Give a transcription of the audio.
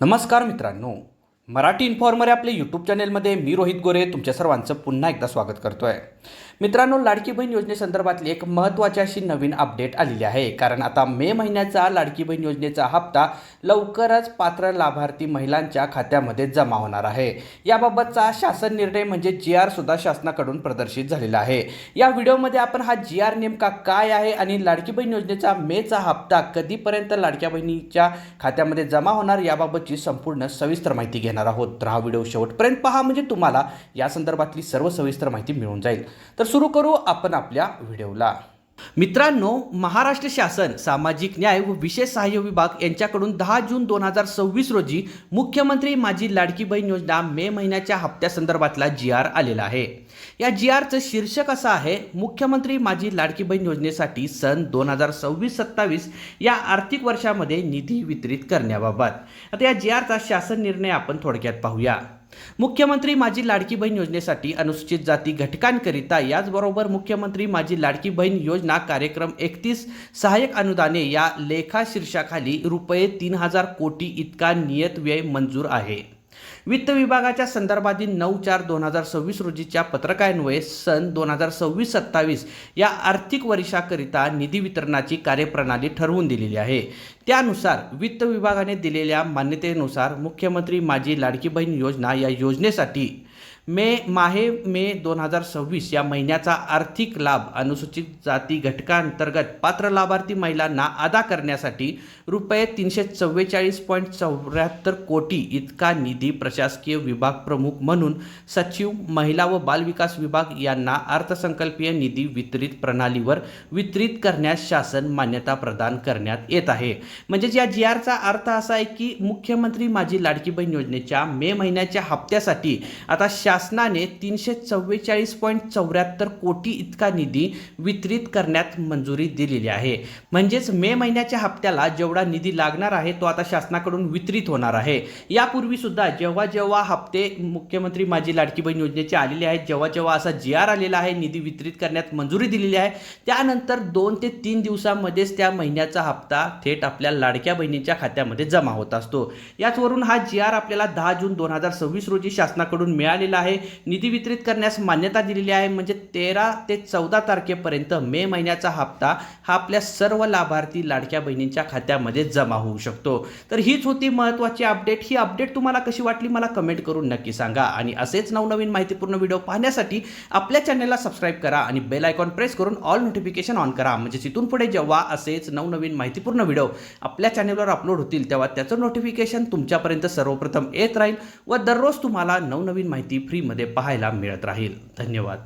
नमस्कार मित्रांनो, मराठी इन्फॉर्मर आपले यूट्यूब चॅनेलमध्ये मी रोहित गोरे तुमच्या सर्वांचं पुन्हा एकदा स्वागत करतो आहे. मित्रांनो, लाडकी बहीण योजनेसंदर्भातली एक महत्त्वाची अशी नवीन अपडेट आलेली आहे. कारण आता मे महिन्याचा लाडकी बहीण योजनेचा हप्ता लवकरच पात्र लाभार्थी महिलांच्या खात्यामध्ये जमा होणार आहे. याबाबतचा शासन निर्णय म्हणजे GR सुद्धा शासनाकडून प्रदर्शित झालेला आहे. या व्हिडिओमध्ये आपण हा GR नेमका काय आहे आणि लाडकी बहीण योजनेचा मेचा हप्ता कधीपर्यंत लाडक्या बहिणीच्या खात्यामध्ये जमा होणार याबाबतची संपूर्ण सविस्तर माहिती घेणार आहोत. तर हा व्हिडिओ शेवटपर्यंत पहा, म्हणजे तुम्हाला या संदर्भातली सर्व सविस्तर माहिती मिळून जाईल. तर सुरू करू आपण आपल्या व्हिडिओला. मित्रांनो, महाराष्ट्र शासन सामाजिक न्याय व विशेष सहाय्य विभाग यांच्याकडून 10 जून 2026 रोजी मुख्यमंत्री माझी लाडकी बहीण योजना मे महिन्याच्या हप्त्यासंदर्भातला GR आलेला आहे. या GRचं शीर्षक असं आहे, मुख्यमंत्री माझी लाडकी बहीण योजनेसाठी सन 2026-27 या आर्थिक वर्षामध्ये निधी वितरित करण्याबाबत. आता या GRचा शासन निर्णय आपण थोडक्यात पाहूया. मुख्यमंत्री माझी लाडकी बहीण योजनेसाठी अनुसूचित जाती घटकांकरिता, याचबरोबर मुख्यमंत्री माझी लाडकी बहीण योजना कार्यक्रम 31 सहाय्यक अनुदाने या लेखा शीर्षाखाली ₹3000 कोटी इतका नियत व्यय मंजूर आहे. वित्त विभागाच्या संदर्भातील 9/4/2026 रोजीच्या पत्रकान्वये सन 2026-27 या आर्थिक वर्षाकरिता निधी वितरणाची कार्यप्रणाली ठरवून दिलेली आहे. त्यानुसार वित्त विभागाने दिलेल्या मान्यतेनुसार मुख्यमंत्री माझी लाडकी बहीण योजना या योजनेसाठी मे 2026 या महिन्याचा आर्थिक लाभ अनुसूचित जाती घटकांतर्गत पात्र लाभार्थी महिलांना अदा करण्यासाठी ₹344.74 कोटी इतका निधी प्रशासकीय विभाग प्रमुख म्हणून सचिव, महिला व बालविकास विभाग यांना अर्थसंकल्पीय निधी वितरित प्रणालीवर वितरित करण्यास शासन मान्यता प्रदान करण्यात येत आहे. म्हणजेच या GRचा अर्थ असा आहे की मुख्यमंत्री माझी लाडकी बहीण योजनेच्या मे महिन्याच्या हप्त्यासाठी आता शासनाने 344.74 कोटी इतका निधी वितरित करण्यात मंजुरी दिलेली आहे. म्हणजेच मे महिन्याच्या हप्त्याला जेवढा निधी लागणार आहे तो आता शासनाकडून वितरित होणार आहे. यापूर्वी सुद्धा जेव्हा हप्ते मुख्यमंत्री माझी लाडकी बहीण योजनेचे आलेले आहेत, जेव्हा असा GR आलेला आहे, निधी वितरित करण्यात मंजुरी दिलेली आहे, त्यानंतर 2 ते 3 दिवसांमध्येच त्या महिन्याचा हप्ता थेट आपल्या लाडक्या बहिणीच्या खात्यामध्ये जमा होत असतो. याचवरून हा GR आपल्याला 10 जून 2026 रोजी शासनाकडून मिळालेला आहे. निधी वितरित करण्यास मान्यता दिलेली आहे. म्हणजे 13 ते 14 तारखेपर्यंत मे महिन्याचा हप्ता हा आपल्या सर्व लाभार्थी लाडक्या बहिणींच्या खात्यामध्ये जमा होऊ शकतो. तर हीच होती महत्त्वाची अपडेट. ही अपडेट तुम्हाला कशी वाटली मला कमेंट करून नक्की सांगा. आणि असेच नवनवीन माहितीपूर्ण व्हिडिओ पाहण्यासाठी आपल्या चॅनलला सबस्क्राईब करा आणि बेल आयकॉन प्रेस करून ऑल नोटिफिकेशन ऑन करा. म्हणजे इथून पुढे जेव्हा असेच नवनवीन माहितीपूर्ण व्हिडिओ आपल्या चॅनलवर अपलोड होतील तेव्हा त्याचं नोटिफिकेशन तुमच्यापर्यंत सर्वप्रथम येत राहील व दररोज तुम्हाला नवनवीन माहिती फ्रीमध्ये पाहायला मिळत राहील. धन्यवाद.